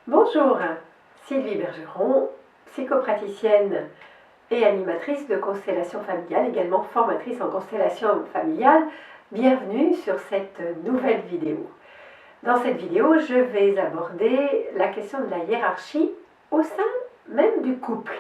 Bonjour, Sylvie Bergeron, psychopraticienne et animatrice de constellation familiale, également formatrice en constellation familiale. Bienvenue sur cette nouvelle vidéo. Dans cette vidéo, je vais aborder la question de la hiérarchie au sein même du couple.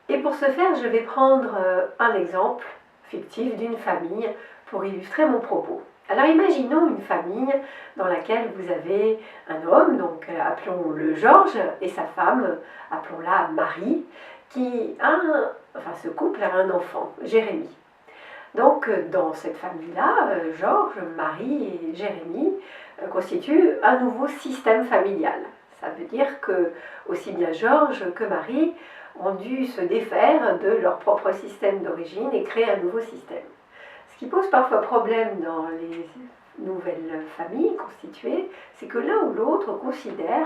Et pour ce faire, je vais prendre un exemple fictif d'une famille pour illustrer mon propos. Alors imaginons une famille dans laquelle vous avez un homme, donc appelons-le Georges, et sa femme, appelons-la Marie, qui a ce couple a un enfant, Jérémie. Donc dans cette famille-là, Georges, Marie et Jérémie constituent un nouveau système familial. Ça veut dire que aussi bien Georges que Marie ont dû se défaire de leur propre système d'origine et créer un nouveau système. Ce qui pose parfois problème dans les nouvelles familles constituées, c'est que l'un ou l'autre considère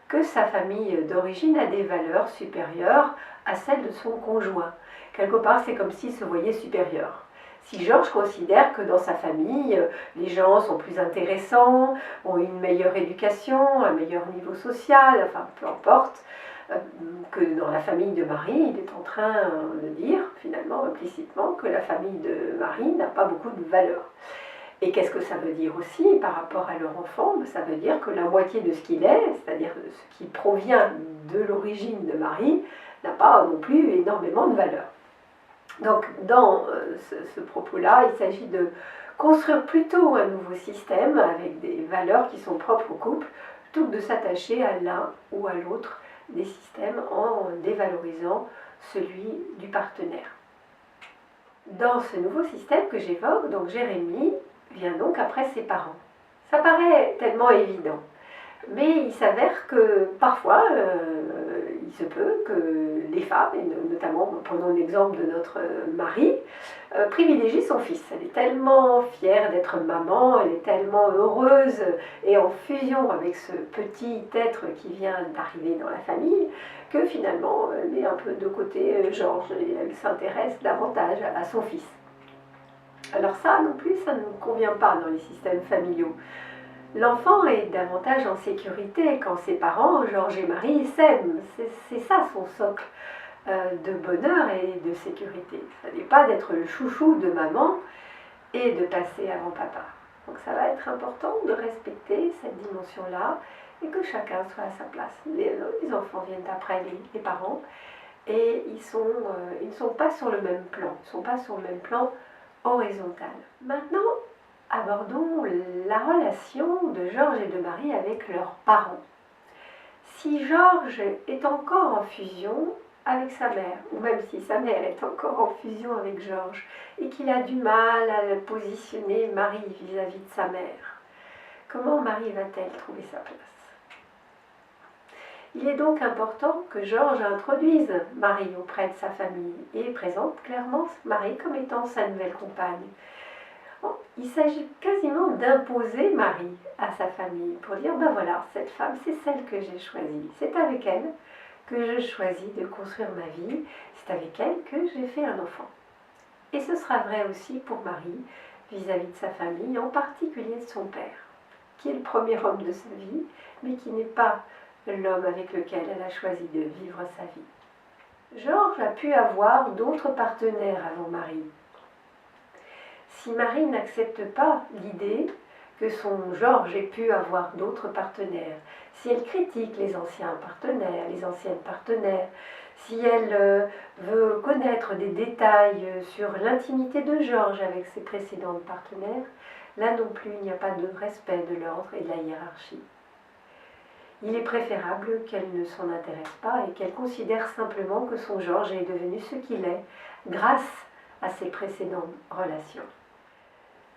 que sa famille d'origine a des valeurs supérieures à celles de son conjoint. Quelque part, c'est comme s'il se voyait supérieur. Si Georges considère que dans sa famille, les gens sont plus intéressants, ont une meilleure éducation, un meilleur niveau social, enfin peu importe, que dans la famille de Marie, il est en train de dire, finalement, implicitement, que la famille de Marie n'a pas beaucoup de valeur. Et qu'est-ce que ça veut dire aussi par rapport à leur enfant? Ça veut dire que la moitié de ce qu'il est, c'est-à-dire ce qui provient de l'origine de Marie, n'a pas non plus énormément de valeur. Donc dans ce propos-là, il s'agit de construire plutôt un nouveau système avec des valeurs qui sont propres au couple, plutôt que de s'attacher à l'un ou à l'autre des systèmes en dévalorisant celui du partenaire. Dans ce nouveau système que j'évoque, donc Jérémie vient donc après ses parents. Ça paraît tellement évident, mais il s'avère que parfois, il se peut que les femmes, et notamment prenons l'exemple de notre Marie, privilégient son fils. Elle est tellement fière d'être maman, elle est tellement heureuse et en fusion avec ce petit être qui vient d'arriver dans la famille, que finalement elle met un peu de côté Georges et elle s'intéresse davantage à son fils. Alors ça non plus, ça ne nous convient pas dans les systèmes familiaux. L'enfant est davantage en sécurité quand ses parents, Georges et Marie, s'aiment. C'est ça son socle de bonheur et de sécurité. Ça n'est pas d'être le chouchou de maman et de passer avant papa. Donc ça va être important de respecter cette dimension-là et que chacun soit à sa place. Les enfants viennent après les parents et ils ne sont pas sur le même plan. Ils ne sont pas sur le même plan horizontal. Maintenant, abordons la relation de Georges et de Marie avec leurs parents. Si Georges est encore en fusion avec sa mère, ou même si sa mère est encore en fusion avec Georges, et qu'il a du mal à positionner Marie vis-à-vis de sa mère, comment Marie va-t-elle trouver sa place? Il est donc important que Georges introduise Marie auprès de sa famille et présente clairement Marie comme étant sa nouvelle compagne. Il s'agit quasiment d'imposer Marie à sa famille pour dire, ben voilà, cette femme, c'est celle que j'ai choisie. C'est avec elle que je choisis de construire ma vie. C'est avec elle que j'ai fait un enfant. Et ce sera vrai aussi pour Marie vis-à-vis de sa famille, en particulier de son père, qui est le premier homme de sa vie, mais qui n'est pas l'homme avec lequel elle a choisi de vivre sa vie. Georges a pu avoir d'autres partenaires avant Marie. Si Marie n'accepte pas l'idée que son Georges ait pu avoir d'autres partenaires, si elle critique les anciens partenaires, les anciennes partenaires, si elle veut connaître des détails sur l'intimité de Georges avec ses précédentes partenaires, là non plus il n'y a pas de respect de l'ordre et de la hiérarchie. Il est préférable qu'elle ne s'en intéresse pas et qu'elle considère simplement que son Georges est devenu ce qu'il est grâce à ses précédentes relations.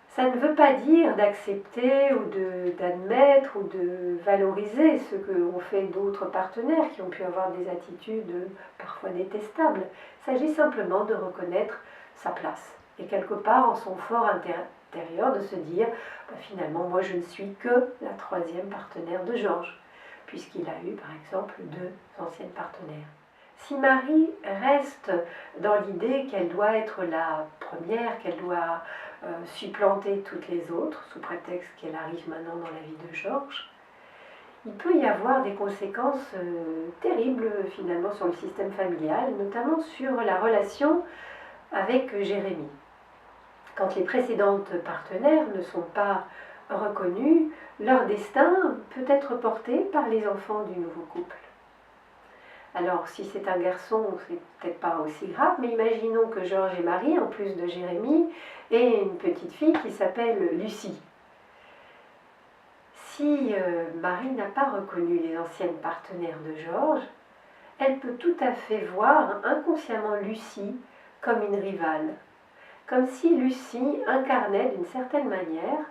Ça ne veut pas dire d'accepter ou d'admettre ou de valoriser ce qu'ont fait d'autres partenaires qui ont pu avoir des attitudes parfois détestables. Il s'agit simplement de reconnaître sa place et quelque part en son fort intérieur de se dire finalement moi je ne suis que la troisième partenaire de Georges, puisqu'il a eu par exemple 2 anciennes partenaires. Si Marie reste dans l'idée qu'elle doit être la première, qu'elle doit supplanter toutes les autres, sous prétexte qu'elle arrive maintenant dans la vie de Georges, il peut y avoir des conséquences terribles finalement sur le système familial, notamment sur la relation avec Jérémie. Quand les précédentes partenaires ne sont pas reconnus, leur destin peut être porté par les enfants du nouveau couple. Alors, si c'est un garçon, c'est peut-être pas aussi grave, mais imaginons que Georges et Marie, en plus de Jérémie, aient une petite fille qui s'appelle Lucie. Si Marie n'a pas reconnu les anciennes partenaires de Georges, elle peut tout à fait voir inconsciemment Lucie comme une rivale, comme si Lucie incarnait d'une certaine manière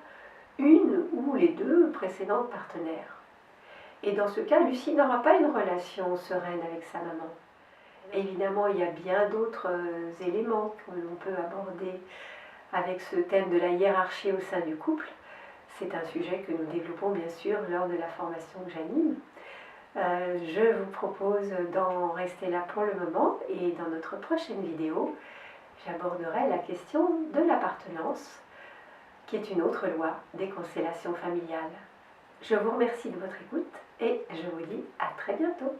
une ou les deux précédentes partenaires. Et dans ce cas, Lucie n'aura pas une relation sereine avec sa maman. Évidemment, il y a bien d'autres éléments que l'on peut aborder avec ce thème de la hiérarchie au sein du couple. C'est un sujet que nous développons bien sûr lors de la formation que j'anime. Je vous propose d'en rester là pour le moment et dans notre prochaine vidéo, j'aborderai la question de l'appartenance, qui est une autre loi des constellations familiales. Je vous remercie de votre écoute et je vous dis à très bientôt.